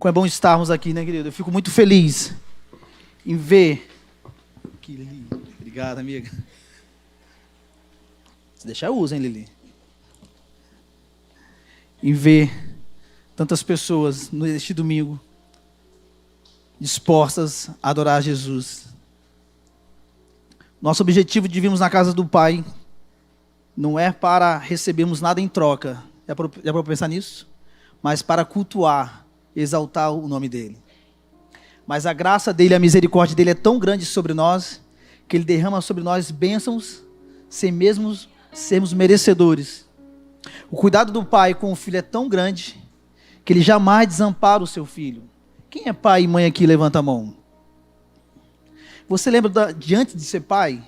Como é bom estarmos aqui, né, querido? Eu fico muito feliz em ver... Que Lili. Obrigado, amiga. Se deixar, eu uso, hein, Lili? Em ver tantas pessoas neste domingo dispostas a adorar Jesus. Nosso objetivo de virmos na casa do Pai não é para recebermos nada em troca. Já para pensar nisso? Mas para cultuar, exaltar o nome dele. Mas a graça dele, a misericórdia dele é tão grande sobre nós, que ele derrama sobre nós bênçãos, sem mesmo sermos merecedores. O cuidado do pai com o filho é tão grande, que ele jamais desampara o seu filho. Quem é pai e mãe aqui? Levanta a mão. Você lembra de antes de ser pai?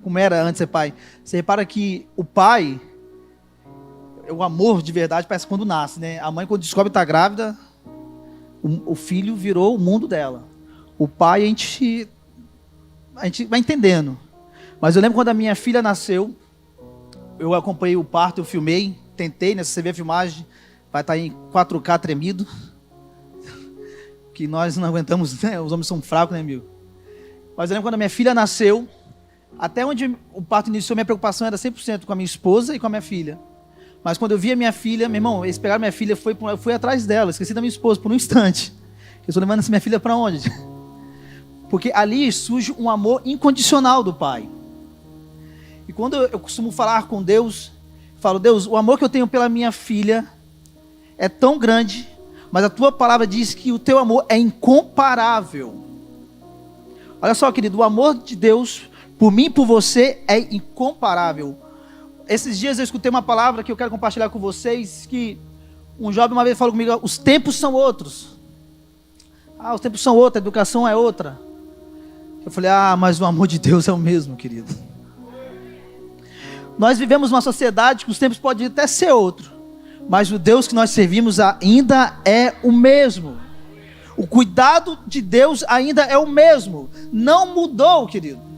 Como era antes de ser pai? Você repara que o pai... O amor de verdade parece quando nasce, né? A mãe, quando descobre que está grávida, o filho virou o mundo dela. O pai, a gente vai entendendo. Mas eu lembro quando a minha filha nasceu, eu acompanhei o parto, eu filmei, tentei, né? Se você vê a filmagem, vai estar em 4K tremido. Que nós não aguentamos, né? Os homens são fracos, né, amigo? Mas eu lembro quando a minha filha nasceu, até onde o parto iniciou, minha preocupação era 100% com a minha esposa e com a minha filha. Mas quando eu vi a minha filha, meu irmão, eles pegaram minha filha, eu fui atrás dela, esqueci da minha esposa por um instante. Eu estou levando essa minha filha para onde? Porque ali surge um amor incondicional do pai. E quando eu costumo falar com Deus, falo, Deus, o amor que eu tenho pela minha filha é tão grande, mas a tua palavra diz que o teu amor é incomparável. Olha só, querido, o amor de Deus por mim e por você é incomparável. Esses dias eu escutei uma palavra que eu quero compartilhar com vocês, que um jovem uma vez falou comigo, os tempos são outros. Os tempos são outros, a educação é outra. Eu falei, mas o amor de Deus é o mesmo, querido. Nós vivemos numa sociedade que os tempos podem até ser outro, mas o Deus que nós servimos ainda é o mesmo. O cuidado de Deus ainda é o mesmo. Não mudou, querido.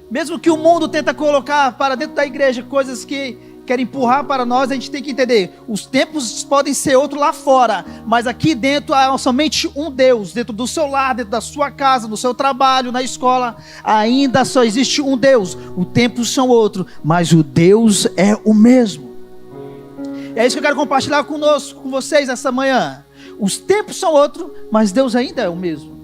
Mesmo que o mundo tenta colocar para dentro da igreja coisas que querem empurrar para nós, a gente tem que entender, os tempos podem ser outro lá fora, mas aqui dentro há somente um Deus, dentro do seu lar, dentro da sua casa, no seu trabalho, na escola, ainda só existe um Deus. Os tempos são outros, mas o Deus é o mesmo. É isso que eu quero compartilhar conosco, com vocês essa manhã. Os tempos são outros, mas Deus ainda é o mesmo.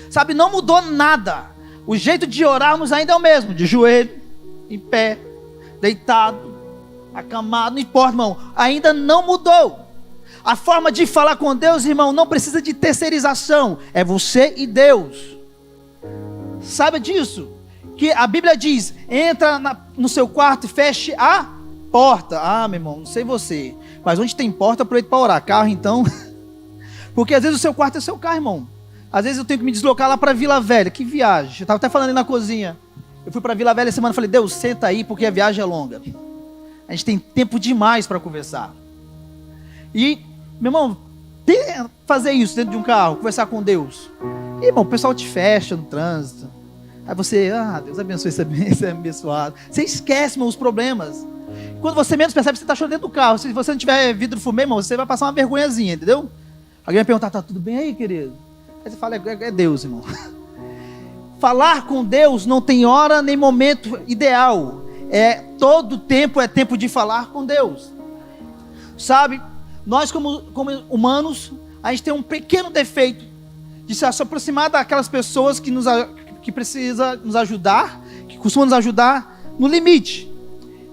Sabe, não mudou nada. O jeito de orarmos ainda é o mesmo, de joelho, em pé, deitado, acamado, não importa, irmão, ainda não mudou. A forma de falar com Deus, irmão, não precisa de terceirização, é você e Deus. Sabe disso? Que a Bíblia diz, entra no seu quarto e feche a porta. Meu irmão, não sei você, mas onde tem porta, aproveita para orar. Carro então, porque às vezes o seu quarto é seu carro, irmão. Às vezes eu tenho que me deslocar lá para Vila Velha. Que viagem. Eu estava até falando ali na cozinha. Eu fui para Vila Velha essa semana e falei, Deus, senta aí porque a viagem é longa. A gente tem tempo demais para conversar. E, meu irmão, fazer isso dentro de um carro, conversar com Deus. E, irmão, o pessoal te fecha no trânsito. Aí você, Deus abençoe, você é abençoado. Você esquece, irmão, os problemas. Quando você menos percebe, você está chorando dentro do carro. Se você não tiver vidro fumê, irmão, você vai passar uma vergonhazinha, entendeu? Alguém vai perguntar, tá tudo bem aí, querido? Aí você fala, é Deus, irmão. Falar com Deus não tem hora nem momento ideal. Todo tempo é tempo de falar com Deus. Sabe, nós como humanos, a gente tem um pequeno defeito de se aproximar daquelas pessoas que precisam nos ajudar, que costumam nos ajudar no limite.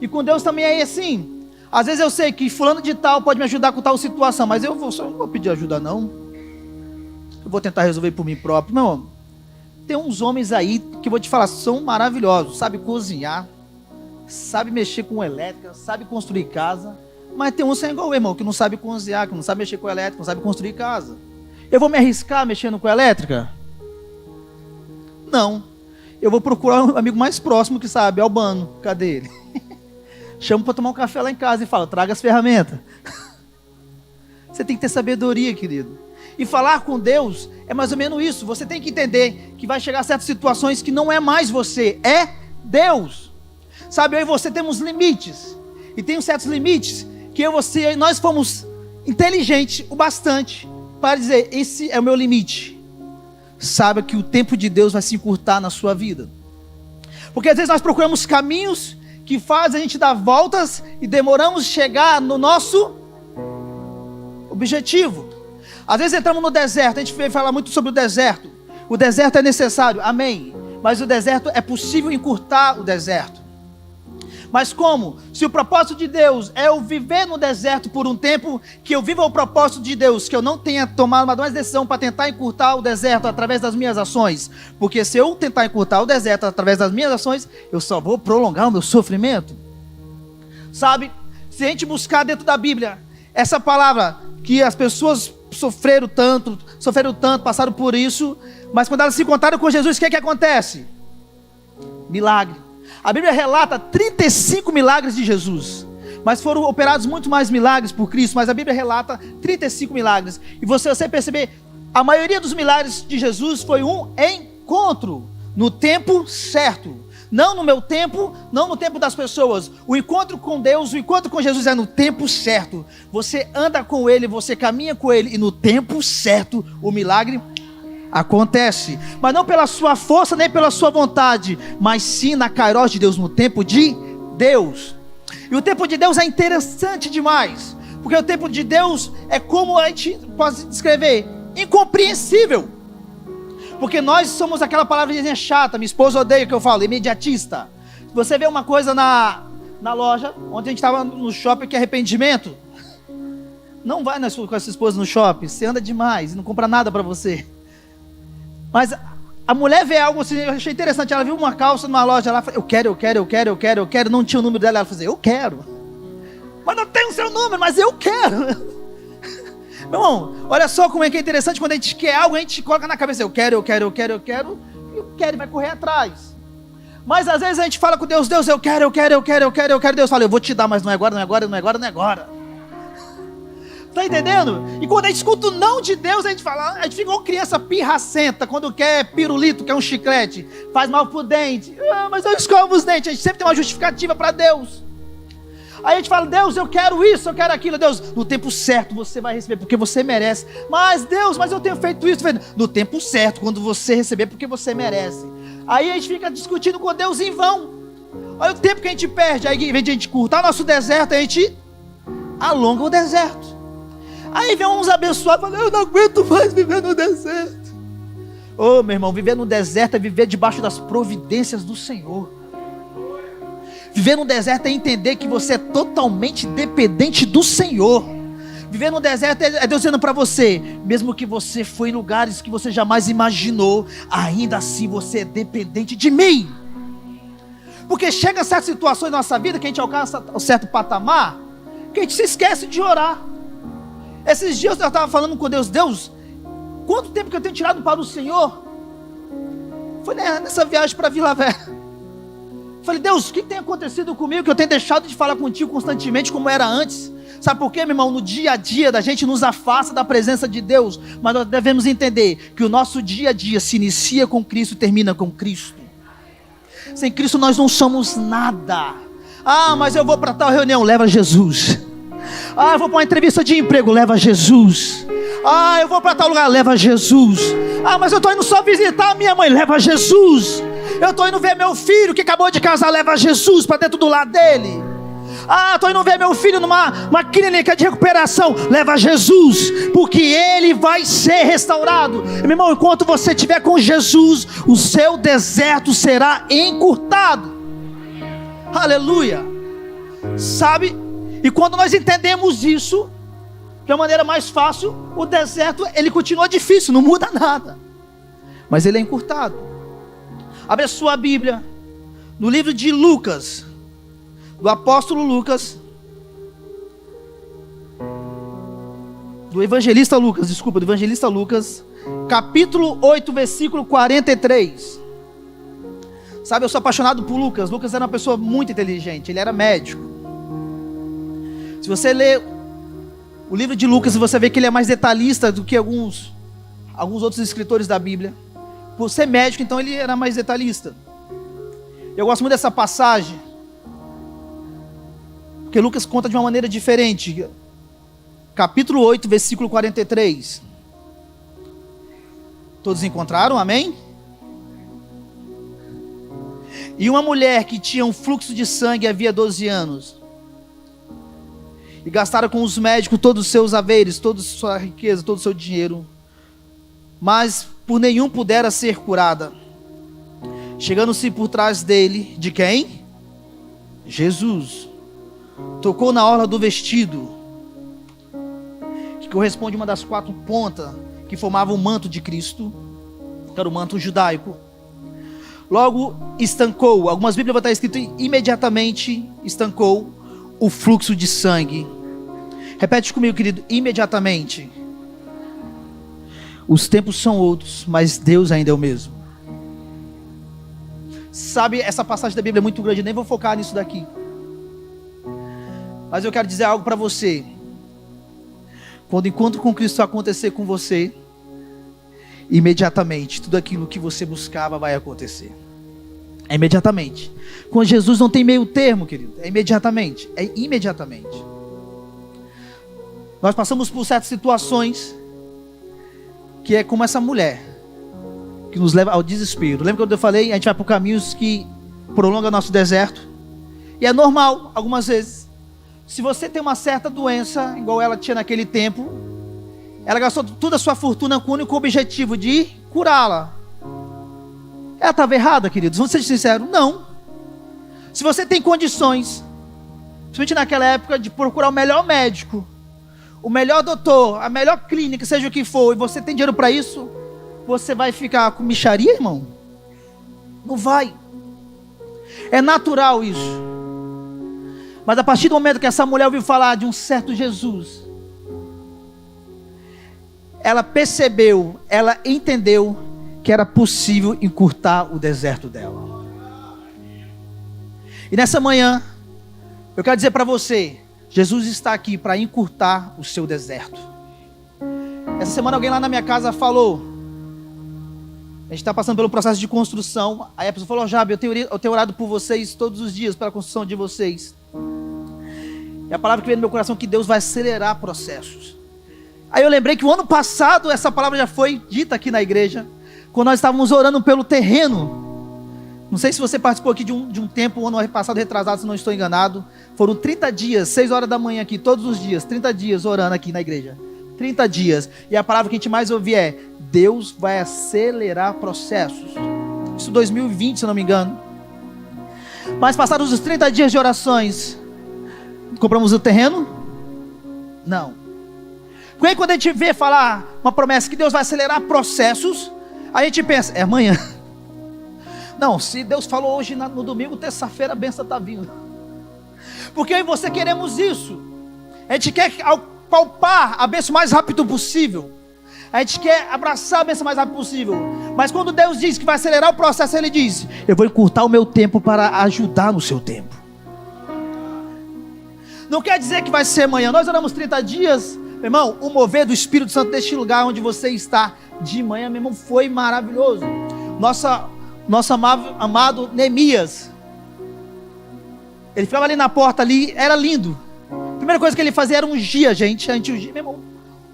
E com Deus também é assim. Às vezes eu sei que fulano de tal pode me ajudar com tal situação, mas eu não vou pedir ajuda não. Eu vou tentar resolver por mim próprio. Não, tem uns homens aí que eu vou te falar, são maravilhosos, sabe cozinhar, sabe mexer com elétrica, sabe construir casa, mas tem uns que é igual eu, irmão, que não sabe cozinhar, que não sabe mexer com elétrica, não sabe construir casa. Eu vou me arriscar mexendo com elétrica? Não. Eu vou procurar um amigo mais próximo que sabe, Albano, cadê ele? Chamo para tomar um café lá em casa e falo, traga as ferramentas. Você tem que ter sabedoria, querido. E falar com Deus é mais ou menos isso. Você tem que entender que vai chegar a certas situações que não é mais você, é Deus. Sabe, eu e você temos limites. E tem certos limites que eu e você, nós fomos inteligentes o bastante para dizer, esse é o meu limite. Saiba que o tempo de Deus vai se encurtar na sua vida. Porque às vezes nós procuramos caminhos que fazem a gente dar voltas e demoramos chegar no nosso objetivo. Às vezes entramos no deserto, a gente veio falar muito sobre o deserto. O deserto é necessário, amém. Mas o deserto, é possível encurtar o deserto. Mas como? Se o propósito de Deus é eu viver no deserto por um tempo, que eu viva o propósito de Deus, que eu não tenha tomado uma decisão para tentar encurtar o deserto através das minhas ações. Porque se eu tentar encurtar o deserto através das minhas ações, eu só vou prolongar o meu sofrimento. Sabe? Se a gente buscar dentro da Bíblia, essa palavra que as pessoas sofreram tanto, passaram por isso, mas quando elas se encontraram com Jesus, o que é que acontece? Milagre. A Bíblia relata 35 milagres de Jesus, mas foram operados muito mais milagres por Cristo, mas a Bíblia relata 35 milagres, e você perceber, a maioria dos milagres de Jesus foi um encontro, no tempo certo, não no meu tempo, não no tempo das pessoas. O encontro com Deus, o encontro com Jesus é no tempo certo, você anda com Ele, você caminha com Ele, e no tempo certo, o milagre acontece, mas não pela sua força, nem pela sua vontade, mas sim na kairos de Deus, no tempo de Deus. E o tempo de Deus é interessante demais, porque o tempo de Deus é, como a gente pode descrever, incompreensível, porque nós somos aquela palavrinha chata, minha esposa odeia o que eu falo, imediatista. Se você vê uma coisa na loja, ontem a gente estava no shopping, que é arrependimento, não vai com a sua esposa no shopping, você anda demais e não compra nada para você. Mas a mulher vê algo assim, eu achei interessante, ela viu uma calça numa loja lá, eu quero, não tinha o número dela, ela falou, eu quero, mas não tem o seu número, mas eu quero. Meu irmão, olha só como é que é interessante, quando a gente quer algo, a gente coloca na cabeça, eu quero, e vai correr atrás. Mas às vezes a gente fala com Deus, eu quero, Deus fala, eu vou te dar, mas não é agora. Tá entendendo? E quando a gente escuta o não de Deus, a gente gente fica uma criança pirracenta, quando quer pirulito, quer um chiclete, faz mal pro dente, mas eu escovo os dentes, a gente sempre tem uma justificativa para Deus. Aí a gente fala, Deus, eu quero isso, eu quero aquilo. Deus, no tempo certo você vai receber, porque você merece. Mas Deus, mas eu tenho feito isso. No tempo certo, quando você receber, porque você merece. Aí a gente fica discutindo com Deus em vão. Olha o tempo que a gente perde. Aí, em vez de a gente curtar nosso deserto, a gente alonga o deserto. Aí vem uns abençoados e falam, eu não aguento mais viver no deserto. Ô, meu irmão, viver no deserto é viver debaixo das providências do Senhor. Viver no deserto é entender que você é totalmente dependente do Senhor. Viver no deserto é Deus dizendo para você, mesmo que você foi em lugares que você jamais imaginou, ainda assim você é dependente de mim. Porque chega certas situações na nossa vida que a gente alcança um certo patamar, que a gente se esquece de orar. Esses dias eu estava falando com Deus, quanto tempo que eu tenho tirado para o Senhor? Foi nessa viagem para Vila Velha. Falei, Deus, o que tem acontecido comigo, que eu tenho deixado de falar contigo constantemente como era antes? Sabe por quê, meu irmão? No dia a dia da gente nos afasta da presença de Deus, mas nós devemos entender que o nosso dia a dia se inicia com Cristo e termina com Cristo. Sem Cristo nós não somos nada. Mas eu vou para tal reunião, leva Jesus. Eu vou para uma entrevista de emprego, leva Jesus. Eu vou para tal lugar, leva Jesus. Mas eu estou indo só visitar a minha mãe, leva Jesus. Eu estou indo ver meu filho que acabou de casar, leva Jesus para dentro do lar dele. Estou indo ver meu filho numa clínica de recuperação, leva Jesus, porque ele vai ser restaurado. Meu irmão, enquanto você estiver com Jesus, o seu deserto será encurtado. Aleluia. Sabe? E quando nós entendemos isso, de uma maneira mais fácil, o deserto ele continua difícil, não muda nada, mas ele é encurtado. Abre a sua Bíblia no livro de Lucas, do apóstolo Lucas, do evangelista Lucas, capítulo 8, versículo 43. Sabe, eu sou apaixonado por Lucas. Lucas era uma pessoa muito inteligente, ele era médico. Se você ler o livro de Lucas, você vê que ele é mais detalhista do que alguns outros escritores da Bíblia. Por ser médico, então ele era mais detalhista. Eu gosto muito dessa passagem, porque Lucas conta de uma maneira diferente. Capítulo 8, versículo 43. Todos encontraram, amém? E uma mulher que tinha um fluxo de sangue havia 12 anos, e gastaram com os médicos todos os seus haveres, toda a sua riqueza, todo o seu dinheiro, mas por nenhum pudera ser curada. Chegando-se por trás dele, de quem? Jesus. Tocou na orla do vestido, que corresponde a uma das 4 pontas que formavam o manto de Cristo, que era o manto judaico. Logo estancou, algumas Bíblias vão estar escrito imediatamente estancou o fluxo de sangue. Repete comigo, querido, imediatamente. Os tempos são outros, mas Deus ainda é o mesmo. Sabe, essa passagem da Bíblia é muito grande, nem vou focar nisso daqui. Mas eu quero dizer algo para você. Quando o encontro com Cristo acontecer com você, imediatamente, tudo aquilo que você buscava vai acontecer. É imediatamente. Com Jesus não tem meio termo, querido. É imediatamente. É imediatamente. Nós passamos por certas situações que é como essa mulher, que nos leva ao desespero. Lembra quando eu falei? A gente vai por caminhos que prolongam nosso deserto. E é normal, algumas vezes. Se você tem uma certa doença, igual ela tinha naquele tempo, ela gastou toda a sua fortuna com o único objetivo de curá-la. Ela estava errada, queridos? Vamos ser sinceros? Não. Se você tem condições, principalmente naquela época, de procurar o melhor médico, o melhor doutor, a melhor clínica, seja o que for, e você tem dinheiro para isso, você vai ficar com mixaria, irmão? Não vai. É natural isso. Mas a partir do momento que essa mulher ouviu falar de um certo Jesus, ela percebeu, ela entendeu que era possível encurtar o deserto dela. E nessa manhã, eu quero dizer para você, Jesus está aqui para encurtar o seu deserto. Essa semana alguém lá na minha casa falou, a gente está passando pelo processo de construção, aí a pessoa falou, Jabe, eu tenho orado por vocês todos os dias, pela construção de vocês. E a palavra que veio no meu coração é que Deus vai acelerar processos. Aí eu lembrei que o ano passado essa palavra já foi dita aqui na igreja, quando nós estávamos orando pelo terreno. Não sei se você participou aqui de um tempo, o ano passado retrasado, se não estou enganado. Foram 30 dias, 6 horas da manhã aqui, todos os dias, 30 dias orando aqui na igreja. 30 dias. E a palavra que a gente mais ouve é, Deus vai acelerar processos. Isso 2020, se não me engano. Mas passados os 30 dias de orações, compramos o terreno? Não. Porque aí quando a gente vê falar uma promessa que Deus vai acelerar processos, a gente pensa, é amanhã. Não, se Deus falou hoje no domingo, terça-feira a bênção está vindo. Porque eu e você queremos isso. A gente quer palpar a bênção o mais rápido possível. A gente quer abraçar a bênção o mais rápido possível. Mas quando Deus diz que vai acelerar o processo, Ele diz, eu vou encurtar o meu tempo para ajudar no seu tempo. Não quer dizer que vai ser amanhã. Nós oramos 30 dias, meu irmão, o mover do Espírito Santo deste lugar onde você está de manhã, meu irmão, foi maravilhoso. Nosso amado Neemias, ele ficava ali na porta ali, era lindo. A primeira coisa que ele fazia era ungir a gente ungia, meu irmão.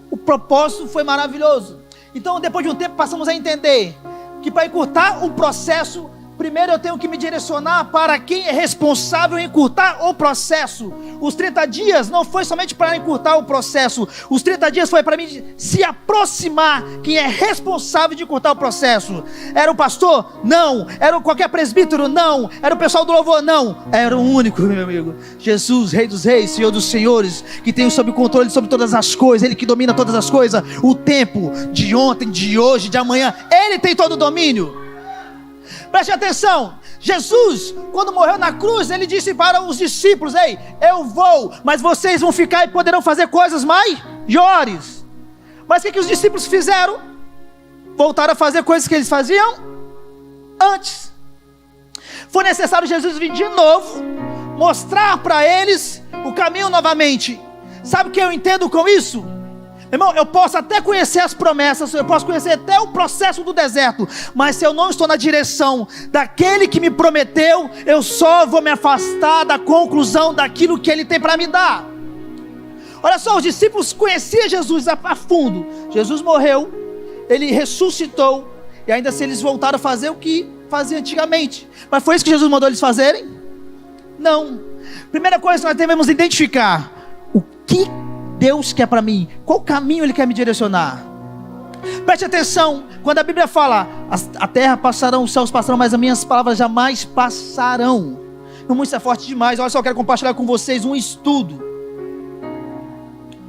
O propósito foi maravilhoso. Então depois de um tempo passamos a entender que para encurtar um processo, primeiro eu tenho que me direcionar para quem é responsável em encurtar o processo. Os 30 dias não foi somente para encurtar o processo. Os 30 dias foi para mim se aproximar quem é responsável de encurtar o processo. Era o pastor? Não. Era qualquer presbítero? Não. Era o pessoal do louvor? Não. Era o único, meu amigo. Jesus, Rei dos Reis, Senhor dos Senhores, que tem sob controle sobre todas as coisas. Ele que domina todas as coisas. O tempo de ontem, de hoje, de amanhã. Ele tem todo o domínio. Preste atenção, Jesus, quando morreu na cruz, Ele disse para os discípulos, ei, eu vou, mas vocês vão ficar e poderão fazer coisas maiores. Mas o que os discípulos fizeram? Voltaram a fazer coisas que eles faziam antes. Foi necessário Jesus vir de novo, mostrar para eles o caminho novamente. Sabe o que eu entendo com isso? Irmão, eu posso até conhecer as promessas, eu posso conhecer até o processo do deserto, mas se eu não estou na direção daquele que me prometeu, eu só vou me afastar da conclusão daquilo que Ele tem para me dar. Olha só, os discípulos conheciam Jesus a fundo. Jesus morreu, Ele ressuscitou, e ainda assim eles voltaram a fazer o que faziam antigamente. Mas foi isso que Jesus mandou eles fazerem? Não. Primeira coisa que nós devemos identificar: o que Deus quer para mim, qual caminho Ele quer me direcionar. Preste atenção, quando a Bíblia fala, a terra passarão, os céus passarão, mas as minhas palavras jamais passarão. Isso é forte demais. Olha só, eu quero compartilhar com vocês um estudo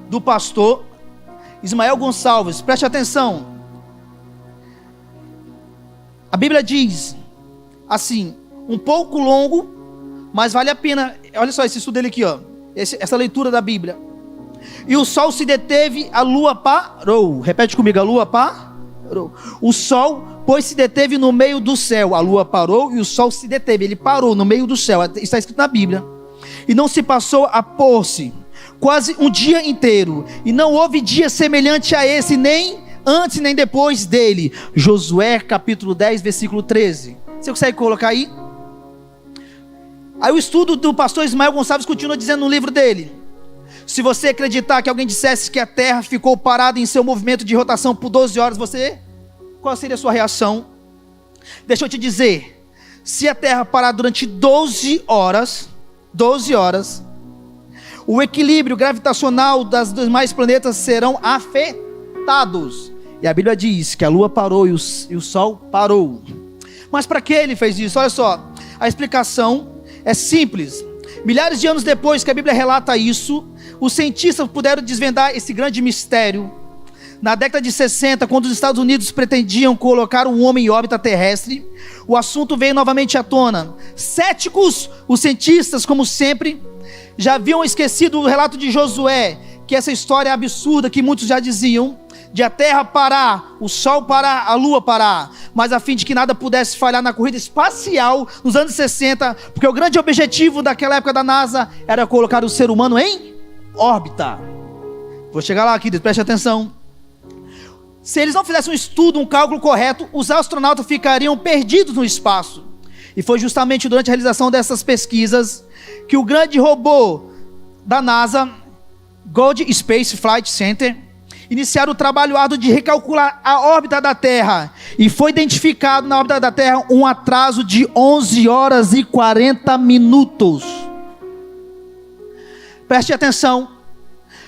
do pastor Ismael Gonçalves. Preste atenção. A Bíblia diz assim, um pouco longo, mas vale a pena. Olha só esse estudo dele aqui, ó. Essa leitura da Bíblia. E o sol se deteve, a lua parou. Repete comigo, a lua parou. O sol, pois, se deteve no meio do céu. A lua parou e o sol se deteve. Ele parou no meio do céu. Está escrito na Bíblia. E não se passou a pôr-se quase um dia inteiro. E não houve dia semelhante a esse, nem antes nem depois dele. Josué capítulo 10, versículo 13. Você consegue colocar aí? Aí o estudo do pastor Ismael Gonçalves continua dizendo no livro dele: se você acreditar que alguém dissesse que a terra ficou parada em seu movimento de rotação por 12 horas, qual seria a sua reação? Deixa eu te dizer, se a terra parar durante 12 horas, o equilíbrio gravitacional dos demais planetas serão afetados. E a Bíblia diz que a lua parou e o sol parou. Mas para que ele fez isso? Olha só, a explicação é simples. Milhares de anos depois que a Bíblia relata isso, os cientistas puderam desvendar esse grande mistério. Na década de 60, quando os Estados Unidos pretendiam colocar um homem em órbita terrestre, o assunto veio novamente à tona. Céticos, os cientistas, como sempre, já haviam esquecido o relato de Josué, que essa história é absurda, que muitos já diziam, de a terra parar, o sol parar, a lua parar, mas a fim de que nada pudesse falhar na corrida espacial nos anos 60, porque o grande objetivo daquela época da NASA era colocar o ser humano em órbita. Vou chegar lá, querido, preste atenção. Se eles não fizessem um estudo, um cálculo correto, os astronautas ficariam perdidos no espaço. E foi justamente durante a realização dessas pesquisas que o grande robô da NASA, Goddard Space Flight Center, iniciaram o trabalho árduo de recalcular a órbita da Terra. E foi identificado na órbita da Terra um atraso de 11 horas e 40 minutos. Preste atenção.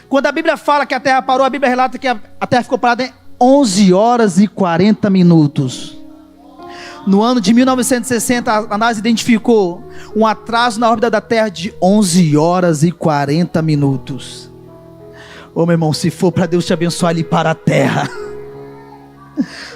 Quando a Bíblia fala que a Terra parou, a Bíblia relata que a Terra ficou parada em 11 horas e 40 minutos. No ano de 1960, a NASA identificou um atraso na órbita da Terra de 11 horas e 40 minutos. Ô meu irmão, se for para Deus te abençoar, Ele para a Terra.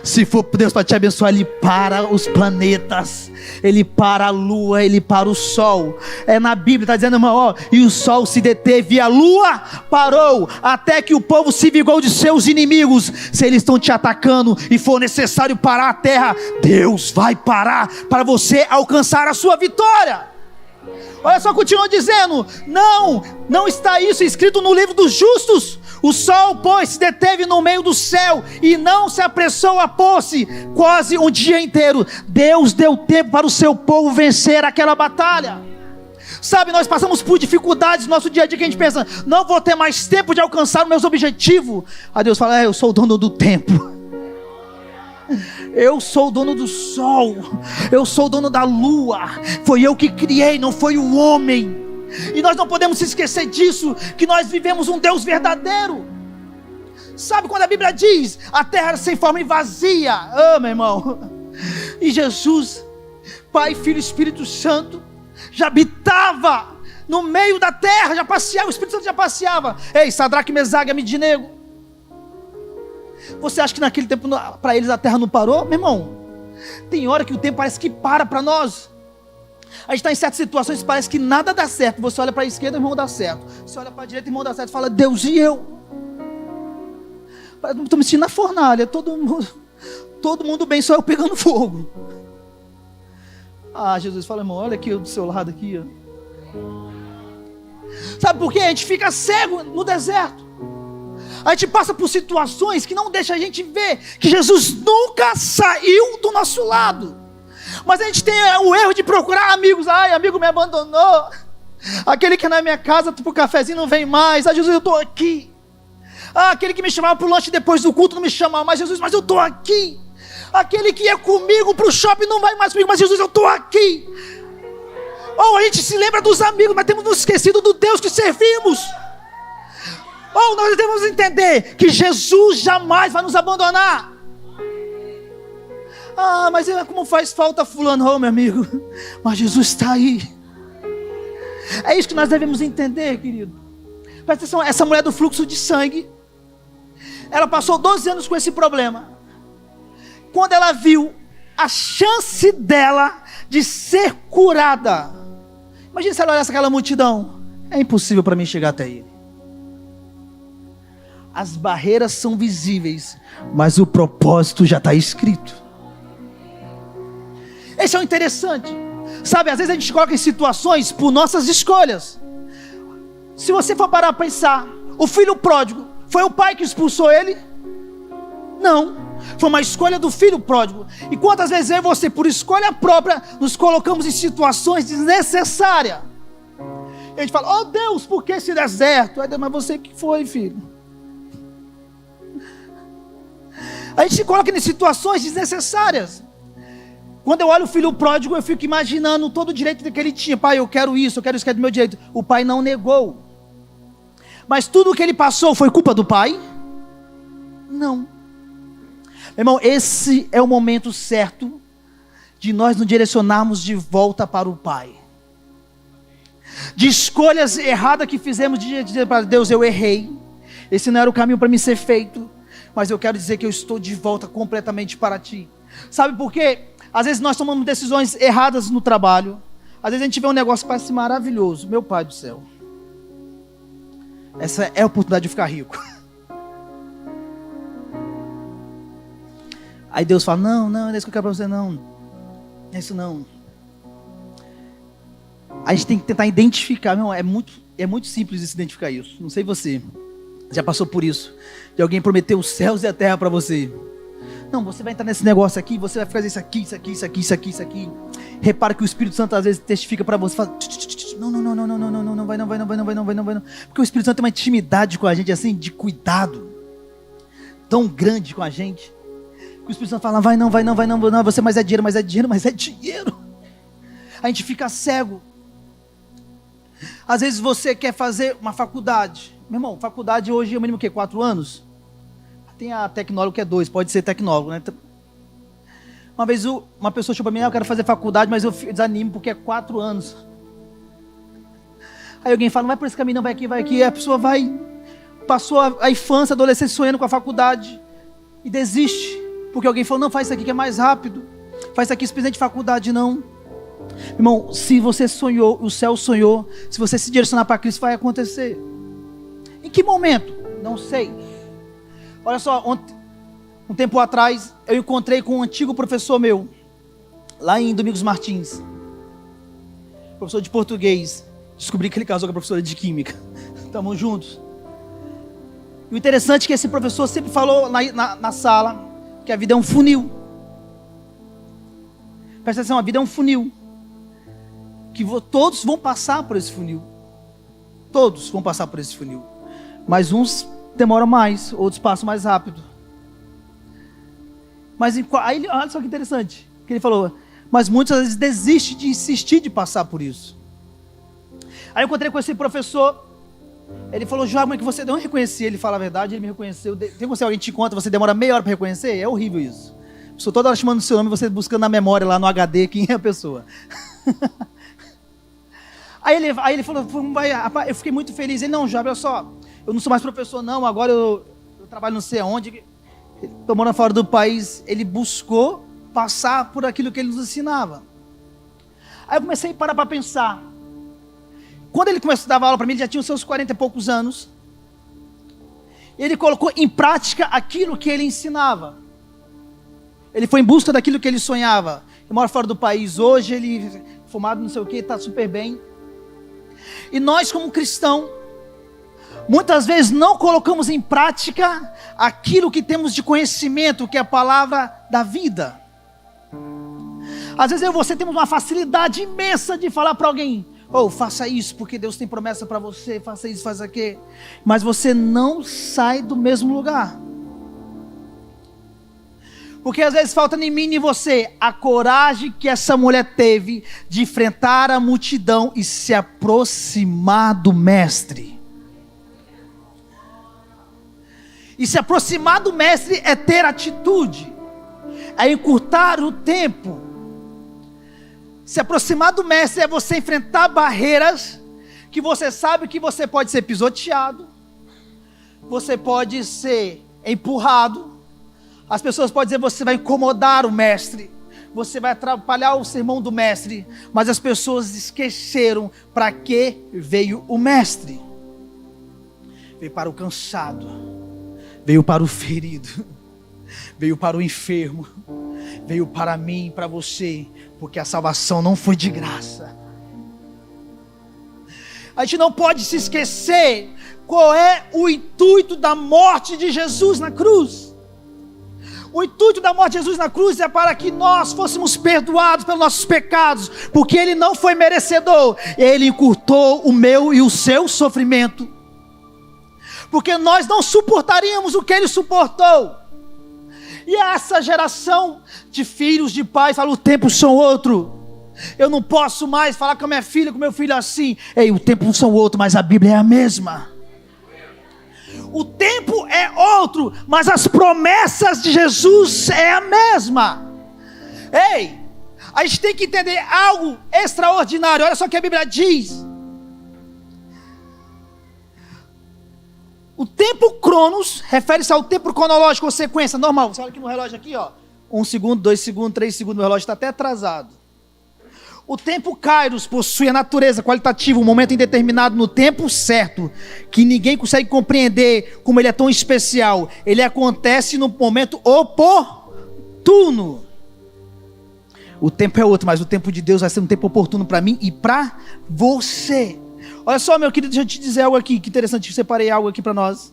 Se for Deus para te abençoar, Ele para os planetas, Ele para a lua, Ele para o sol. É na Bíblia, está dizendo, irmão, ó, e o sol se deteve e a lua parou, até que o povo se vingou de seus inimigos. Se eles estão te atacando e for necessário parar a terra, Deus vai parar para você alcançar a sua vitória. Olha só, continua dizendo, não está isso escrito no livro dos justos? O sol, pois, se deteve no meio do céu e não se apressou a pôr-se quase um dia inteiro. Deus deu tempo para o seu povo vencer aquela batalha. Sabe, nós passamos por dificuldades no nosso dia a dia que a gente pensa, não vou ter mais tempo de alcançar os meus objetivos. Aí Deus fala, eu sou o dono do tempo. Eu sou o dono do sol, eu sou o dono da lua, foi eu que criei, não foi o homem. E nós não podemos se esquecer disso, que nós vivemos um Deus verdadeiro. Sabe quando a Bíblia diz, a terra era sem forma e vazia, meu irmão, e Jesus, Pai, Filho e Espírito Santo, já habitava no meio da terra, já passeava, o Espírito Santo já passeava. Ei, Sadraque, Mesaque e Abednego, você acha que naquele tempo para eles a terra não parou? Meu irmão, tem hora que o tempo parece que para nós. A gente está em certas situações, parece que nada dá certo. Você olha para a esquerda, o irmão dá certo. Você olha para a direita, o irmão dá certo. Fala, Deus, e eu? Estou me sentindo na fornalha, todo mundo bem, só eu pegando fogo. Jesus fala, irmão, olha aqui do seu lado aqui, ó. Sabe por quê? A gente fica cego no deserto. A gente passa por situações que não deixam a gente ver que Jesus nunca saiu do nosso lado. Mas a gente tem o erro de procurar amigos. Amigo me abandonou. Aquele que é na minha casa, pro cafezinho não vem mais. Jesus, eu estou aqui. Aquele que me chamava para o lanche depois do culto não me chamava mais. Jesus, mas eu estou aqui. Aquele que ia comigo para o shopping não vai mais comigo, mas Jesus, eu estou aqui. Ou a gente se lembra dos amigos, mas temos nos esquecido do Deus que servimos. Ou nós devemos entender que Jesus jamais vai nos abandonar. Mas como faz falta fulano, meu amigo. Mas Jesus está aí. É isso que nós devemos entender, querido. Presta atenção, essa mulher do fluxo de sangue, ela passou 12 anos com esse problema. Quando ela viu a chance dela de ser curada, imagina se ela olhasse aquela multidão. É impossível para mim chegar até ele. As barreiras são visíveis, mas o propósito já está escrito. Esse é o interessante. Sabe, às vezes a gente coloca em situações por nossas escolhas. Se você for parar para pensar, o filho pródigo, foi o pai que expulsou ele? Não. Foi uma escolha do filho pródigo. E quantas vezes eu e você, por escolha própria, nos colocamos em situações desnecessárias? E a gente fala, oh Deus, por que esse deserto? Aí Deus, mas você que foi, filho. A gente se coloca em situações desnecessárias. Quando eu olho o filho pródigo, eu fico imaginando todo o direito que ele tinha. Pai, eu quero isso, que é do meu direito. O pai não negou. Mas tudo o que ele passou foi culpa do pai? Não. Irmão, esse é o momento certo de nós nos direcionarmos de volta para o Pai. De escolhas erradas que fizemos, de dizer para Deus, eu errei. Esse não era o caminho para mim ser feito. Mas eu quero dizer que eu estou de volta completamente para Ti. Sabe por quê? Às vezes nós tomamos decisões erradas no trabalho. Às vezes a gente vê um negócio que parece maravilhoso. Meu Pai do céu. Essa é a oportunidade de ficar rico. Aí Deus fala, não é isso que eu quero para você, não é isso não. A gente tem que tentar identificar, meu, é muito simples de se identificar isso. Não sei você, já passou por isso, de alguém prometer os céus e a terra para você. Não, você vai entrar nesse negócio aqui, você vai fazer isso aqui. Repara que o Espírito Santo às vezes testifica para você, fala, não vai não. Porque o Espírito Santo tem uma intimidade com a gente assim, de cuidado, tão grande com a gente. O Espírito Santo fala, vai não, você, mas é dinheiro. A gente fica cego. Às vezes você quer fazer uma faculdade. Meu irmão, faculdade hoje é o mínimo o quê? 4 anos? Tem a tecnólogo que é 2, pode ser tecnólogo, né? Uma vez uma pessoa chegou para mim, eu quero fazer faculdade, mas eu desanimo porque é 4 anos. Aí alguém fala, não vai por esse caminho não, vai aqui. A pessoa passou a infância, a adolescência sonhando com a faculdade e desiste. Porque alguém falou, não, faz isso aqui que é mais rápido. Faz isso aqui, se precisa de faculdade, não. Irmão, se você sonhou, o céu sonhou. Se você se direcionar para Cristo, vai acontecer. Em que momento? Não sei. Olha só, um tempo atrás, eu encontrei com um antigo professor meu, lá em Domingos Martins. Professor de português. Descobri que ele casou com a professora de química. Estamos juntos. E o interessante é que esse professor sempre falou na sala, que a vida é um funil. Presta atenção, a vida é um funil. Que todos vão passar por esse funil. Todos vão passar por esse funil. Mas uns demoram mais, outros passam mais rápido. Mas aí, olha só que interessante. Que ele falou, mas muitas vezes desiste de insistir de passar por isso. Aí eu encontrei com esse professor. Ele falou, João, que você não reconhecia. Ele fala a verdade, ele me reconheceu. Tem você, alguém te conta, você demora meia hora para reconhecer? É horrível isso. A pessoa toda hora chamando o seu nome, você buscando na memória lá no HD quem é a pessoa. Aí ele falou, eu fiquei muito feliz. Ele, não, João, olha só, eu não sou mais professor não, agora eu trabalho não sei aonde. Estou morando fora do país. Ele buscou passar por aquilo que ele nos ensinava. Aí eu comecei a parar para pensar. Quando ele começou a dar aula para mim, ele já tinha os seus 40 e poucos anos. Ele colocou em prática aquilo que ele ensinava. Ele foi em busca daquilo que ele sonhava. Ele mora fora do país hoje, ele formado não sei o que, está super bem. E nós como cristãos, muitas vezes não colocamos em prática aquilo que temos de conhecimento, que é a palavra da vida. Às vezes eu e você temos uma facilidade imensa de falar para alguém, Ou faça isso, porque Deus tem promessa para você, faça isso, faça aquilo. Mas você não sai do mesmo lugar. Porque às vezes falta em mim e em você a coragem que essa mulher teve de enfrentar a multidão e se aproximar do mestre. E se aproximar do mestre é ter atitude, é encurtar o tempo. Se aproximar do mestre é você enfrentar barreiras que você sabe que você pode ser pisoteado, você pode ser empurrado. As pessoas podem dizer que você vai incomodar o mestre, você vai atrapalhar o sermão do mestre, mas as pessoas esqueceram para que veio o mestre. Veio para o cansado, veio para o ferido, veio para o enfermo, veio para mim e para você, porque a salvação não foi de graça. A gente não pode se esquecer qual é o intuito da morte de Jesus na cruz. O intuito da morte de Jesus na cruz é para que nós fôssemos perdoados pelos nossos pecados, porque Ele não foi merecedor, Ele encurtou o meu e o seu sofrimento, porque nós não suportaríamos o que Ele suportou. E essa geração de filhos, de pais, fala: o tempo são outro, eu não posso mais falar com a minha filha, com meu filho assim. Ei, o tempo são outro, mas a Bíblia é a mesma. O tempo é outro, mas as promessas de Jesus é a mesma. Ei, a gente tem que entender algo extraordinário. Olha só o que a Bíblia diz. O tempo cronos refere-se ao tempo cronológico, ou sequência normal. Você olha aqui no relógio aqui, ó. 1 segundo, 2 segundos, 3 segundos, o relógio está até atrasado. O tempo kairos possui a natureza qualitativa, um momento indeterminado no tempo certo, que ninguém consegue compreender como ele é tão especial. Ele acontece no momento oportuno. O tempo é outro, mas o tempo de Deus vai ser um tempo oportuno para mim e para você. Olha só, meu querido, deixa eu te dizer algo aqui, que interessante, eu separei algo aqui para nós.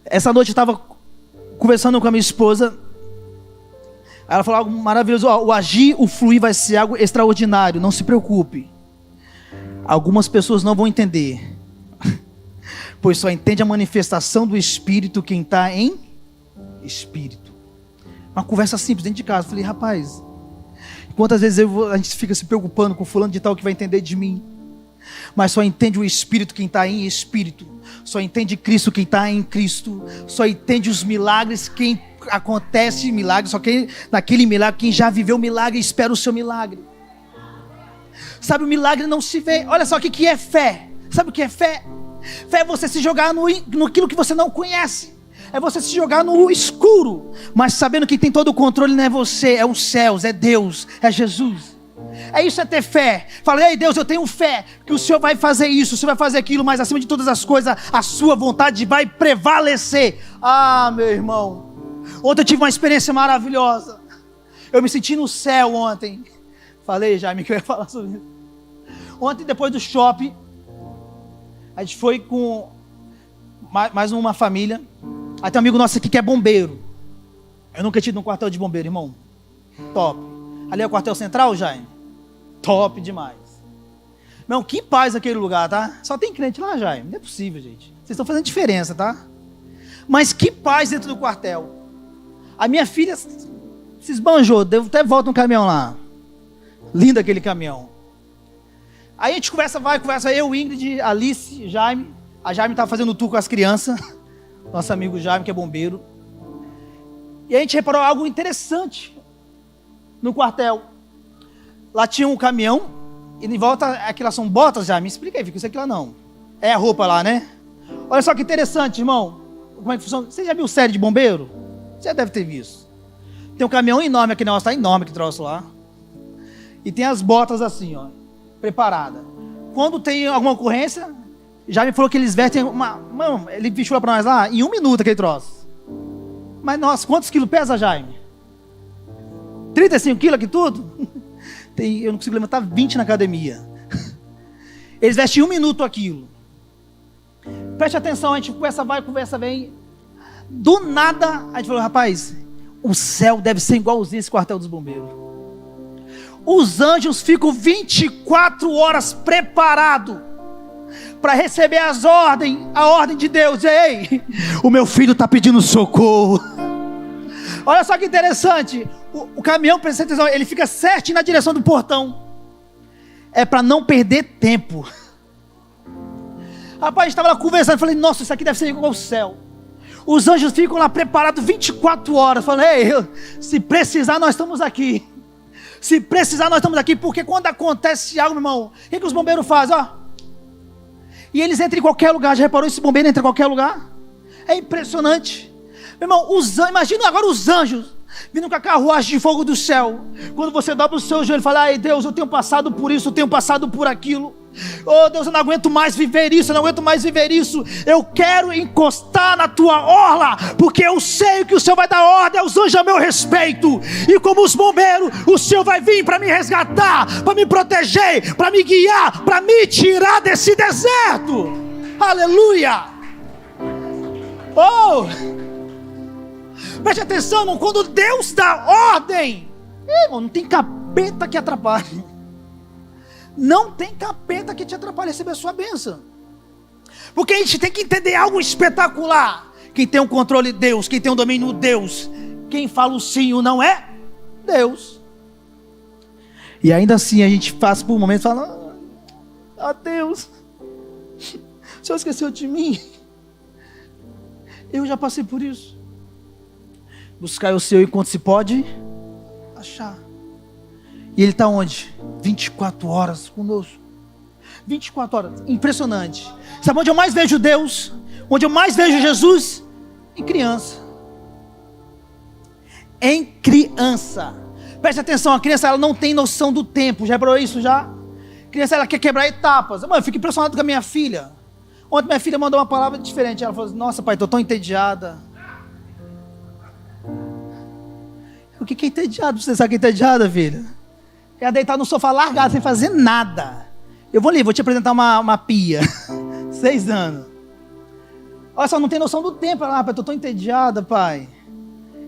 Essa noite eu estava conversando com a minha esposa. Ela falou algo maravilhoso: o agir, o fluir vai ser algo extraordinário, não se preocupe. Algumas pessoas não vão entender, pois só entende a manifestação do Espírito quem está em Espírito. Uma conversa simples dentro de casa. Eu falei: rapaz, quantas vezes a gente fica se preocupando com fulano de tal que vai entender de mim, mas só entende o Espírito quem está em Espírito, só entende Cristo quem está em Cristo, só entende os milagres quem acontece milagre, só que naquele milagre, quem já viveu o milagre espera o seu milagre. Sabe, o milagre não se vê. Olha só o que é fé. Sabe o que é fé? Fé é você se jogar naquilo que você não conhece. É você se jogar no escuro, mas sabendo que tem todo o controle. Não é você, é os céus, é Deus, é Jesus. É isso, é ter fé. Fala: ei Deus, eu tenho fé que o Senhor vai fazer isso, o Senhor vai fazer aquilo, mas acima de todas as coisas, a sua vontade vai prevalecer. Ah, meu irmão, ontem eu tive uma experiência maravilhosa. Eu me senti no céu ontem. Falei, Jaime, que eu ia falar sobre isso. Ontem, depois do shopping, a gente foi com mais uma família. Aí tem um amigo nosso aqui que é bombeiro. Eu nunca tive um quartel de bombeiro, irmão. Top. Ali é o quartel central, Jaime? Top demais. Não, que paz aquele lugar, tá? Só tem crente lá, Jaime. Não é possível, gente. Vocês estão fazendo diferença, tá? Mas que paz dentro do quartel. A minha filha se esbanjou, deu até volta no caminhão lá. Lindo aquele caminhão. Aí a gente conversa, eu, Ingrid, Alice, Jaime. A Jaime estava fazendo tour com as crianças. Nosso amigo Jaime, que é bombeiro. E a gente reparou algo interessante no quartel. Lá tinha um caminhão, e em volta, aquelas são botas, Jaime? Me explica aí, fica isso aqui lá não. É a roupa lá, né? Olha só que interessante, irmão. Como é que funciona? Você já viu série de bombeiro? Você já deve ter visto. Tem um caminhão enorme, aquele negócio está enorme que troço lá. E tem as botas assim, ó, preparada. Quando tem alguma ocorrência, já me falou que eles vestem Mano, ele vestiu lá para nós lá, em 1 minuto aquele troço. Mas nossa, quantos quilos pesa, Jaime? 35 quilos aqui tudo? Eu não consigo levantar 20 na academia. Eles vestem em 1 minuto aquilo. Preste atenção, a gente conversa vai, conversa vem. Do nada, a gente falou: rapaz, o céu deve ser igualzinho esse quartel dos bombeiros. os anjos ficam 24 horas preparados para receber a ordem de Deus. Ei, o meu filho está pedindo socorro. Olha só que interessante, o caminhão, presta atenção, ele fica certinho na direção do portão. É para não perder tempo. Rapaz, a gente estava lá conversando, falei, nossa, isso aqui deve ser igual ao céu. Os anjos ficam lá preparados 24 horas, falando, ei, se precisar nós estamos aqui. Se precisar nós estamos aqui, porque quando acontece algo, meu irmão, o que os bombeiros fazem, ó? E eles entram em qualquer lugar, já reparou esse bombeiro entra em qualquer lugar? É impressionante. Meu irmão, imagina agora os anjos vindo com a carruagem de fogo do céu. Quando você dobra o seu joelho e fala, ai Deus, eu tenho passado por isso, eu tenho passado por aquilo. Oh Deus, eu não aguento mais viver isso, eu não aguento mais viver isso. Eu quero encostar na tua orla, porque eu sei que o Senhor vai dar ordem aos anjos a meu respeito. E como os bombeiros, o Senhor vai vir para me resgatar, para me proteger, para me guiar, para me tirar desse deserto. Aleluia. Oh, preste atenção, irmão, quando Deus dá ordem, irmão, não tem capeta que atrapalhe. Não tem capeta que te atrapalhe receber a sua bênção. Porque a gente tem que entender algo espetacular. Quem tem o controle, Deus. Quem tem o domínio, Deus. Quem fala o sim e o não é Deus. E ainda assim a gente passa por um momento e fala, ah Deus, o Senhor esqueceu de mim. Eu já passei por isso. Buscar o seu enquanto se pode achar. E Ele está onde? 24 horas conosco. 24 horas, impressionante. Sabe onde eu mais vejo Deus? Onde eu mais vejo Jesus? Em criança. Em criança. Preste atenção, a criança ela não tem noção do tempo. Já reparou isso já? A criança ela quer quebrar etapas. Mano, eu fico impressionado com a minha filha. Ontem minha filha mandou uma palavra diferente. Ela falou assim, nossa pai, estou tão entediada. O que é entediado? Você sabe o que é entediada, filha? É deitar no sofá largado, sem fazer nada. Eu vou ali, vou te apresentar uma pia. 6 anos. Olha só, não tem noção do tempo. Ela, pai, eu tô tão entediada, pai.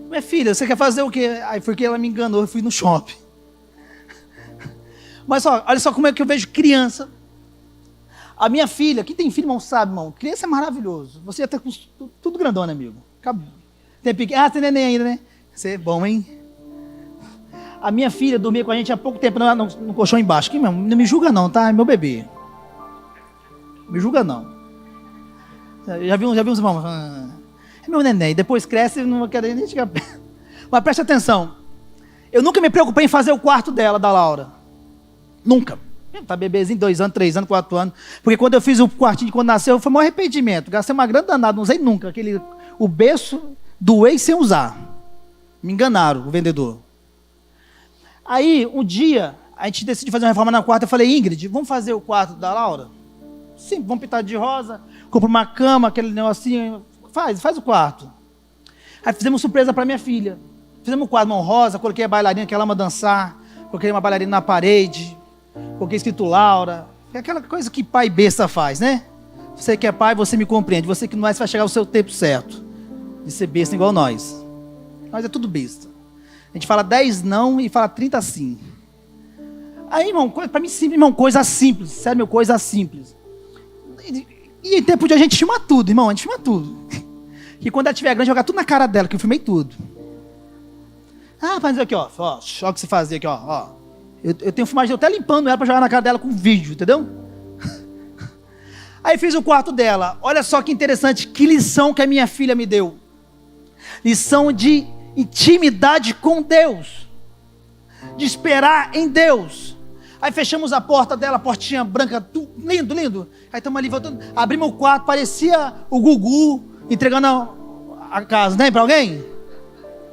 Minha filha, você quer fazer o quê? Aí foi que ela me enganou, eu fui no shopping. Mas só, olha só como é que eu vejo criança. A minha filha, quem tem filho, irmão, sabe, irmão. Criança é maravilhoso. Você até com tudo grandona, amigo. Acabou. Tem pequeno. Ah, tem neném ainda, né? Você é bom, hein? A minha filha dormia com a gente há pouco tempo no colchão embaixo. Não me julga não, tá? É meu bebê. Me julga não. Já vi uns irmãos. É meu neném. Depois cresce e não quer nem chegar perto. Mas preste atenção. Eu nunca me preocupei em fazer o quarto dela, da Laura. Nunca. Tá bebezinho, 2 anos, 3 anos, 4 anos. Porque quando eu fiz o quartinho, quando nasceu, foi um arrependimento. Gastei uma grana danada, não usei nunca. O berço doei sem usar. Me enganaram, o vendedor. Aí, um dia, a gente decidiu fazer uma reforma na quarta. Eu falei, Ingrid, vamos fazer o quarto da Laura? Sim, vamos pintar de rosa. Compra uma cama, aquele negocinho. Faz o quarto. Aí fizemos surpresa para minha filha. Fizemos um quarto, mão rosa. Coloquei a bailarina que ela ama dançar. Coloquei uma bailarina na parede. Coloquei escrito Laura. É aquela coisa que pai besta faz, né? Você que é pai, você me compreende. Você que não é, vai chegar ao seu tempo certo. De ser besta igual nós. Nós é tudo besta. A gente fala 10 não e fala 30 sim. Aí, irmão, para mim, simples, irmão, coisa simples. Sério, meu, coisa simples. E em tempo de a gente filma tudo, irmão, a gente filma tudo. E quando ela estiver grande, jogar tudo na cara dela, que eu filmei tudo. Ah, faz aqui, ó o que você fazia aqui, ó. Eu tenho filmagem, eu até limpando ela para jogar na cara dela com vídeo, entendeu? Aí fiz o quarto dela. Olha só que interessante, que lição que a minha filha me deu. Lição de intimidade com Deus, de esperar em Deus. Aí fechamos a porta dela, a portinha branca, lindo, lindo. Aí estamos ali voltando, abrimos o quarto, parecia o Gugu entregando a casa, né, para alguém?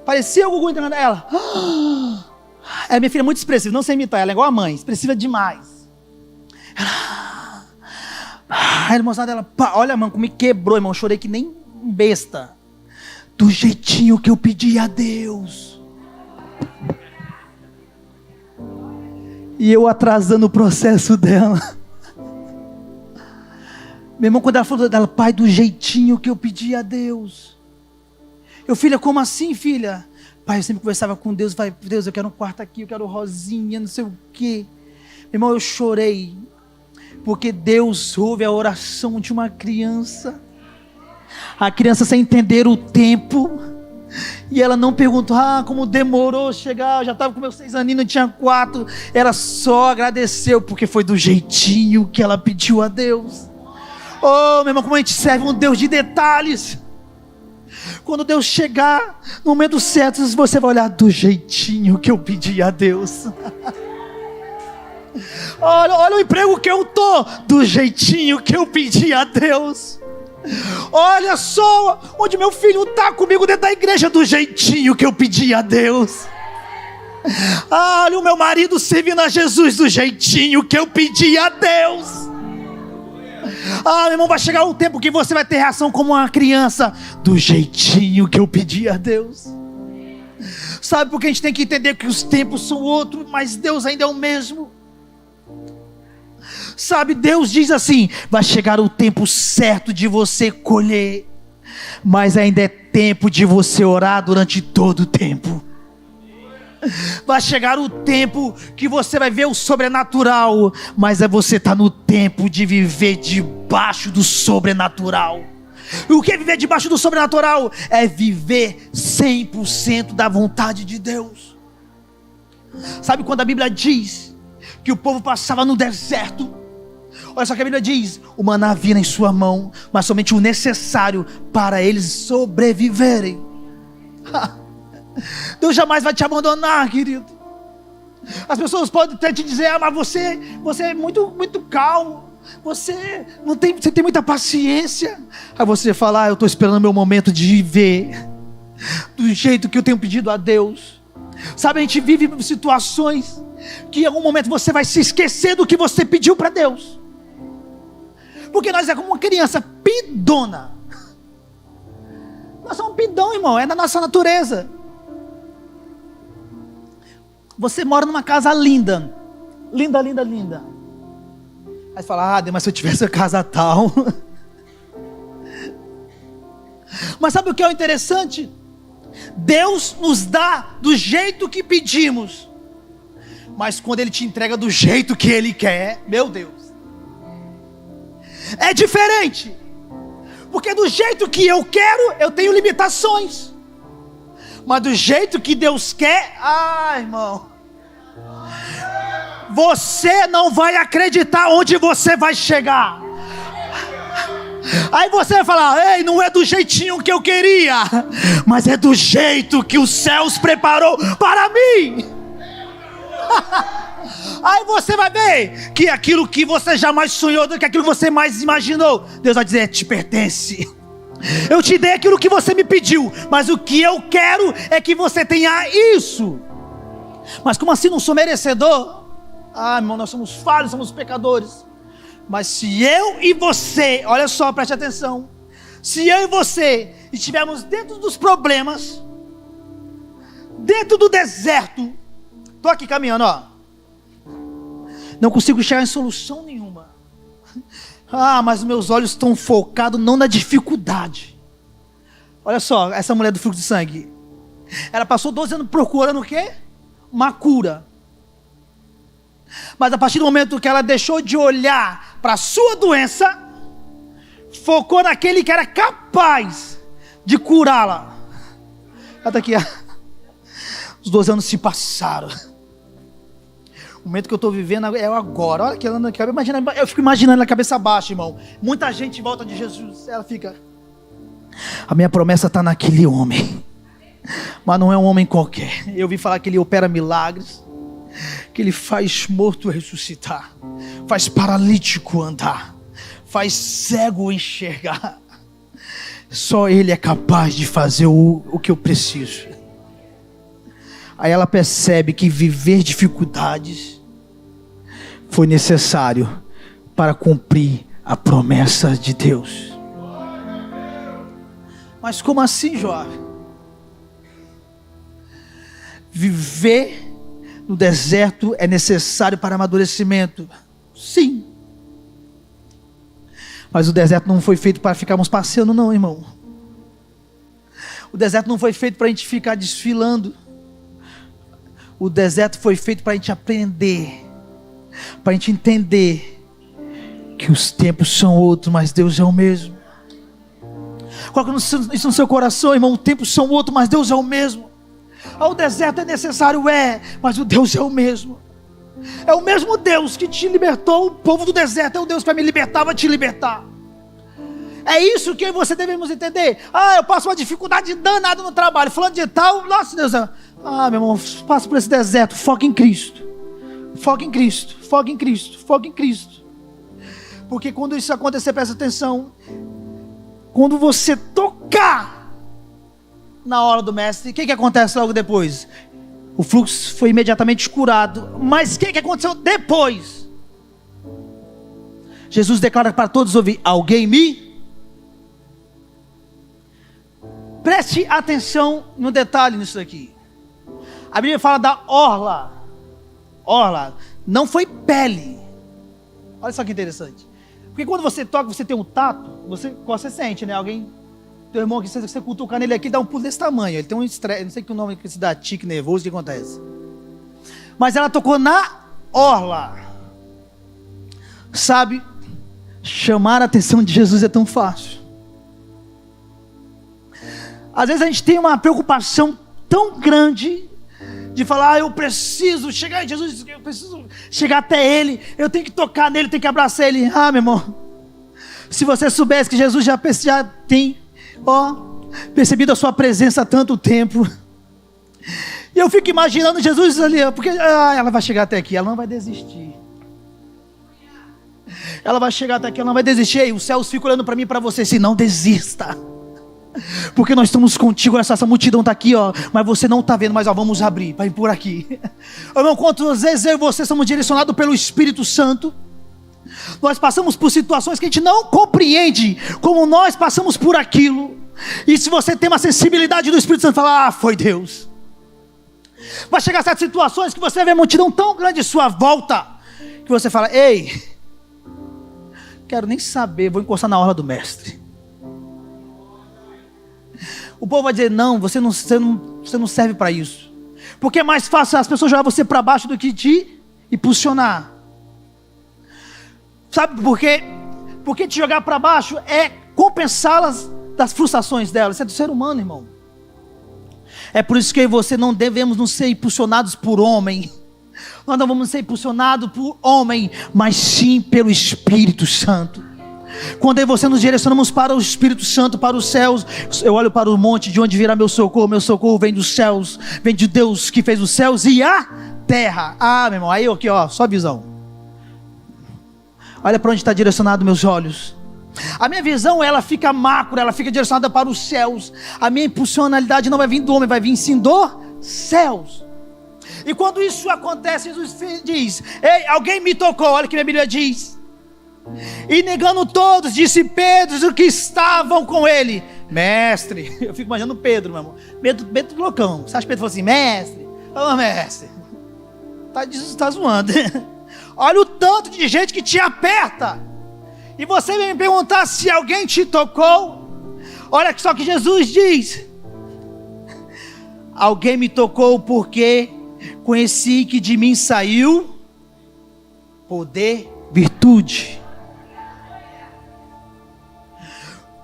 Parecia o Gugu entregando ela. É, minha filha é muito expressiva, não sei imitar, ela é igual a mãe, expressiva demais. Aí mostrando ela, olha, mano, como me quebrou, irmão, chorei que nem um besta. Do jeitinho que eu pedi a Deus. E eu atrasando o processo dela. Meu irmão, quando ela falou dela, pai, do jeitinho que eu pedi a Deus. Eu, filha, como assim, filha? Pai, eu sempre conversava com Deus, falei, Deus, eu quero um quarto aqui, eu quero rosinha, não sei o quê. Irmão, eu chorei, porque Deus ouve a oração de uma criança. A criança sem entender o tempo, e ela não perguntou, como demorou chegar, já estava com meus 6 aninhos, não tinha 4, ela só agradeceu, porque foi do jeitinho que ela pediu a Deus. Oh, meu irmão, como a gente serve um Deus de detalhes. Quando Deus chegar no momento certo, você vai olhar do jeitinho que eu pedi a Deus. Olha o emprego que eu tô, do jeitinho que eu pedi a Deus. Olha só onde meu filho está comigo dentro da igreja, do jeitinho que eu pedi a Deus. Olha o meu marido servindo a Jesus, do jeitinho que eu pedi a Deus. Meu irmão, vai chegar um tempo que você vai ter reação como uma criança, do jeitinho que eu pedi a Deus. Sabe, porque a gente tem que entender que os tempos são outros, mas Deus ainda é o mesmo. Sabe, Deus diz assim, vai chegar o tempo certo de você colher, mas ainda é tempo de você orar durante todo o tempo. Vai chegar o tempo que você vai ver o sobrenatural, mas você está no tempo de viver debaixo do sobrenatural. E o que é viver debaixo do sobrenatural? É viver 100% da vontade de Deus. Sabe quando a Bíblia diz que o povo passava no deserto? Olha só que a Bíblia diz, o maná vinha em sua mão, mas somente o necessário para eles sobreviverem. Deus jamais vai te abandonar, querido. As pessoas podem até te dizer, mas você é muito, muito calmo, você tem muita paciência. Aí você fala, eu estou esperando o meu momento de viver do jeito que eu tenho pedido a Deus. Sabe, a gente vive situações que em algum momento você vai se esquecer do que você pediu para Deus, porque nós é como uma criança pidona. Nós somos pidão, irmão, é da nossa natureza. Você mora numa casa linda, linda, linda, linda. Aí você fala, mas se eu tivesse a casa tal. Mas sabe o que é o interessante? Deus nos dá do jeito que pedimos, mas quando Ele te entrega do jeito que Ele quer, meu Deus, é diferente. Porque do jeito que eu quero, eu tenho limitações, mas do jeito que Deus quer, irmão, você não vai acreditar onde você vai chegar. Aí você vai falar, não é do jeitinho que eu queria, mas é do jeito que os céus preparou para mim. Aí você vai ver que aquilo que você jamais sonhou, que aquilo que você mais imaginou, Deus vai dizer, te pertence. Eu te dei aquilo que você me pediu, mas o que eu quero é que você tenha isso. Mas como assim, não sou merecedor? Irmão, nós somos falhos, somos pecadores. Mas se eu e você, olha só, preste atenção, se eu e você estivermos dentro dos problemas, dentro do deserto, estou aqui caminhando, não consigo chegar em solução nenhuma. Mas meus olhos estão focados não na dificuldade. Olha só, essa mulher do fluxo de sangue, ela passou 12 anos procurando o quê? Uma cura. Mas a partir do momento que ela deixou de olhar para a sua doença, focou naquele que era capaz de curá-la. Ela está aqui, os 12 anos se passaram. O momento que eu estou vivendo é agora. Olha que ela anda, eu fico imaginando ela cabeça baixa, irmão. Muita gente volta de Jesus, ela fica, a minha promessa está naquele homem, mas não é um homem qualquer. Eu ouvi falar que ele opera milagres, que ele faz morto ressuscitar, faz paralítico andar, faz cego enxergar. Só ele é capaz de fazer o que eu preciso. Aí ela percebe que viver dificuldades foi necessário para cumprir a promessa de Deus. Mas como assim, jovem? Viver no deserto é necessário para amadurecimento? Sim. Mas o deserto não foi feito para ficarmos passeando, não, irmão. O deserto não foi feito para a gente ficar desfilando. O deserto foi feito para a gente aprender, para a gente entender que os tempos são outros, mas Deus é o mesmo. Coloca isso no seu coração, irmão. Os tempos são outros, mas Deus é o mesmo. O deserto é necessário, mas o Deus é o mesmo. É o mesmo Deus que te libertou, o povo do deserto. É o Deus que vai me libertar, vai te libertar. É isso que você devemos entender. Eu passo uma dificuldade danada no trabalho, falando de tal, nossa Deus. Meu irmão, passa por esse deserto, foca em Cristo. Foca em Cristo, foca em Cristo, foca em Cristo. Porque quando isso acontecer, presta atenção. Quando você tocar na hora do mestre, o que acontece logo depois? O fluxo foi imediatamente curado. Mas o que aconteceu depois? Jesus declara para todos ouvir: alguém me... Preste atenção no detalhe nisso aqui. A Bíblia fala da orla. Orla não foi pele. Olha só que interessante. Porque quando você toca, você tem um tato, você sente, né? Alguém, teu irmão aqui, você cutucar nele aqui, dá um pulo desse tamanho. Ele tem um estresse, não sei que o nome que se dá, tique nervoso, o que acontece? Mas ela tocou na orla. Sabe, chamar a atenção de Jesus é tão fácil. Às vezes a gente tem uma preocupação tão grande de falar: eu preciso chegar em Jesus, eu preciso chegar até Ele, eu tenho que tocar nele, tenho que abraçar Ele. Meu irmão, se você soubesse que Jesus já tem percebido a sua presença há tanto tempo. E eu fico imaginando Jesus ali, porque ela vai chegar até aqui, ela não vai desistir. Ela vai chegar até aqui, ela não vai desistir. E os céus ficam olhando para mim e para você assim: não desista. Porque nós estamos contigo, essa multidão está aqui, mas você não está vendo, mas vamos abrir, vai por aqui. Irmão, quantas vezes eu e você somos direcionados pelo Espírito Santo? Nós passamos por situações que a gente não compreende, como nós passamos por aquilo. E se você tem uma sensibilidade do Espírito Santo, fala: foi Deus. Vai chegar a certas situações que você vê uma multidão tão grande à sua volta, que você fala: ei, quero nem saber, vou encostar na orla do mestre. O povo vai dizer: não, você não serve para isso. Porque é mais fácil as pessoas jogar você para baixo do que te impulsionar. Sabe por quê? Porque te jogar para baixo é compensá-las das frustrações delas. Isso é do ser humano, irmão. É por isso que eu e você não devemos nos ser impulsionados por homem. Nós não vamos ser impulsionados por homem, mas sim pelo Espírito Santo. Quando eu e você nos direcionamos para o Espírito Santo, para os céus, eu olho para o monte, de onde virá meu socorro vem dos céus, vem de Deus que fez os céus e a terra. Meu irmão, aí aqui só visão. Olha para onde está direcionado meus olhos. A minha visão, ela fica macro, ela fica direcionada para os céus. A minha impulsionalidade não vai vir do homem, vai vir sim dos céus. E quando isso acontece, Jesus diz: ei, alguém me tocou. Olha o que a Bíblia diz. E negando todos, disse Pedro, os que estavam com ele: mestre. Eu fico imaginando Pedro, meu irmão. Pedro loucão. Você acha que Pedro falou assim: mestre? Mestre, tá zoando. Olha o tanto de gente que te aperta. E você vem me perguntar se alguém te tocou. Olha só que Jesus diz: alguém me tocou porque conheci que de mim saiu poder, virtude.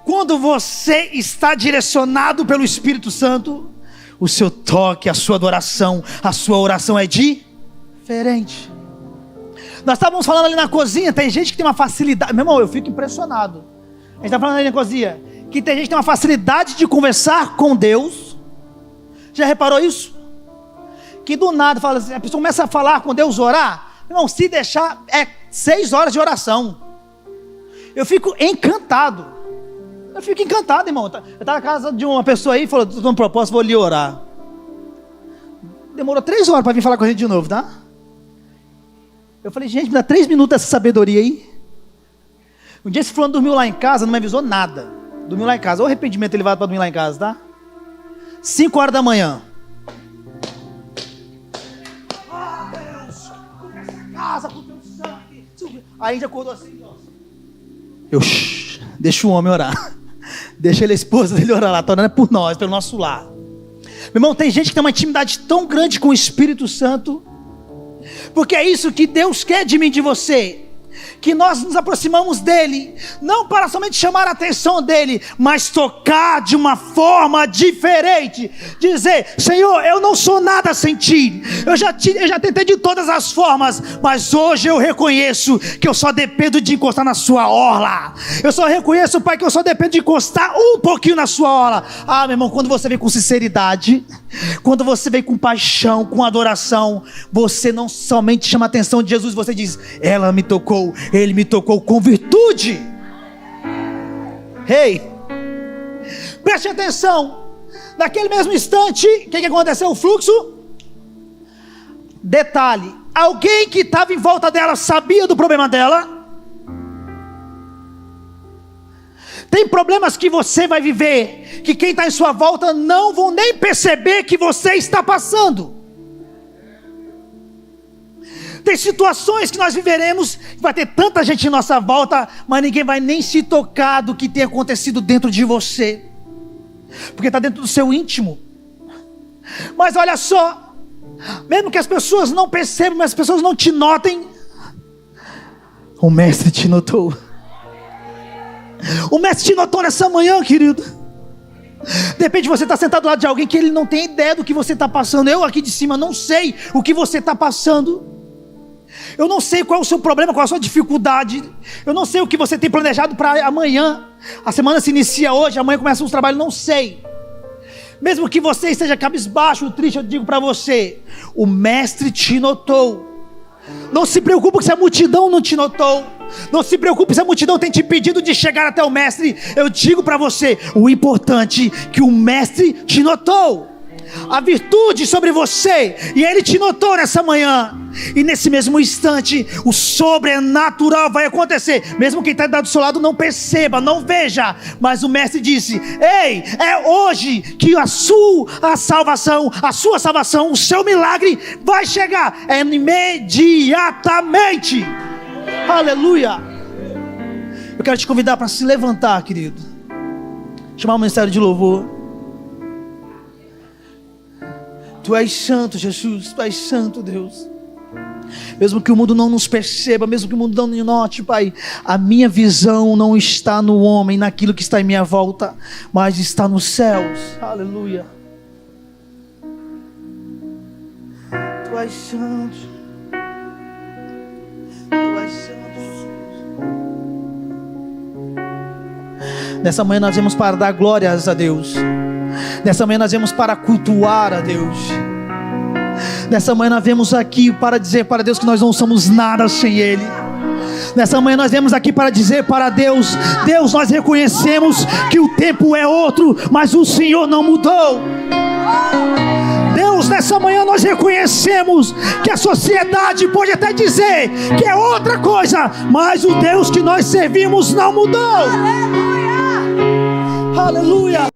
Quando você está direcionado pelo Espírito Santo, o seu toque, a sua adoração, a sua oração é diferente. Nós estávamos falando ali na cozinha, tem gente que tem uma facilidade, meu irmão, eu fico impressionado. A gente está falando ali na cozinha, que tem gente que tem uma facilidade de conversar com Deus. Já reparou isso? Que do nada, fala assim, a pessoa começa a falar com Deus, orar. Irmão, se deixar, 6 horas de oração. Eu fico encantado. Irmão. Eu estava na casa de uma pessoa aí, falou: estou no propósito, vou lhe orar. Demorou 3 horas para vir falar com a gente de novo, tá? Eu falei: gente, me dá 3 minutos dessa sabedoria aí. Um dia esse fulano dormiu lá em casa, não me avisou nada. Dormiu lá em casa, olha o arrependimento elevado para dormir lá em casa, tá? 5 horas da manhã. Deus, com essa casa, com teu sangue. Aí a gente acordou assim, ó. Deixa o homem orar. Deixa ele, a esposa dele, orar lá. Está orando por nós, pelo nosso lar. Meu irmão, tem gente que tem uma intimidade tão grande com o Espírito Santo, porque é isso que Deus quer de mim e de você, que nós nos aproximamos dele, não para somente chamar a atenção dele, mas tocar de uma forma diferente, dizer: Senhor, eu não sou nada sem ti, eu já tentei de todas as formas, mas hoje eu reconheço que eu só dependo de encostar na sua orla. Eu só reconheço, Pai, que eu só dependo de encostar um pouquinho na sua orla. Ah, meu irmão, quando você vem com sinceridade, quando você vem com paixão, com adoração, você não somente chama a atenção de Jesus, você diz: ela me tocou, ele me tocou com virtude. Ei, preste atenção. Naquele mesmo instante, o que aconteceu? O fluxo. Detalhe: alguém que estava em volta dela sabia do problema dela. Tem problemas que você vai viver, que quem está em sua volta não vão nem perceber que você está passando. Tem situações que nós viveremos, vai ter tanta gente em nossa volta, mas ninguém vai nem se tocar do que tem acontecido dentro de você, porque está dentro do seu íntimo. Mas olha só, mesmo que as pessoas não percebam, mas as pessoas não te notem, o Mestre te notou. O Mestre te notou nessa manhã, querido. De repente você está sentado do lado de alguém que ele não tem ideia do que você está passando. Eu aqui de cima não sei o que você está passando. Eu não sei qual é o seu problema, qual é a sua dificuldade. Eu não sei o que você tem planejado para amanhã. A semana se inicia hoje, amanhã começa os trabalhos, não sei. Mesmo que você esteja cabisbaixo, triste, eu digo para você: o Mestre te notou. Não se preocupe se a multidão não te notou. Não se preocupe se a multidão tem te pedido de chegar até o Mestre. Eu digo para você: o importante é que o Mestre te notou. A virtude sobre você, e ele te notou nessa manhã. E nesse mesmo instante, o sobrenatural vai acontecer. Mesmo quem está do seu lado não perceba, não veja, mas o Mestre disse: ei, é hoje que a sua salvação, o seu milagre vai chegar. É imediatamente. Aleluia. Eu quero te convidar para se levantar, querido. Chamar o ministério de louvor. Tu és santo, Jesus, Tu és santo, Deus. Mesmo que o mundo não nos perceba, mesmo que o mundo não nos note, Pai, a minha visão não está no homem, naquilo que está em minha volta, mas está nos céus. Aleluia. Tu és santo. Tu és santo, Jesus. Nessa manhã nós viemos para dar glórias a Deus. Nessa manhã nós viemos para cultuar a Deus. Nessa manhã nós viemos aqui para dizer para Deus que nós não somos nada sem Ele. Nessa manhã nós viemos aqui para dizer para Deus: Deus, nós reconhecemos que o tempo é outro, mas o Senhor não mudou. Deus, nessa manhã nós reconhecemos que a sociedade pode até dizer que é outra coisa, mas o Deus que nós servimos não mudou. Aleluia! Aleluia!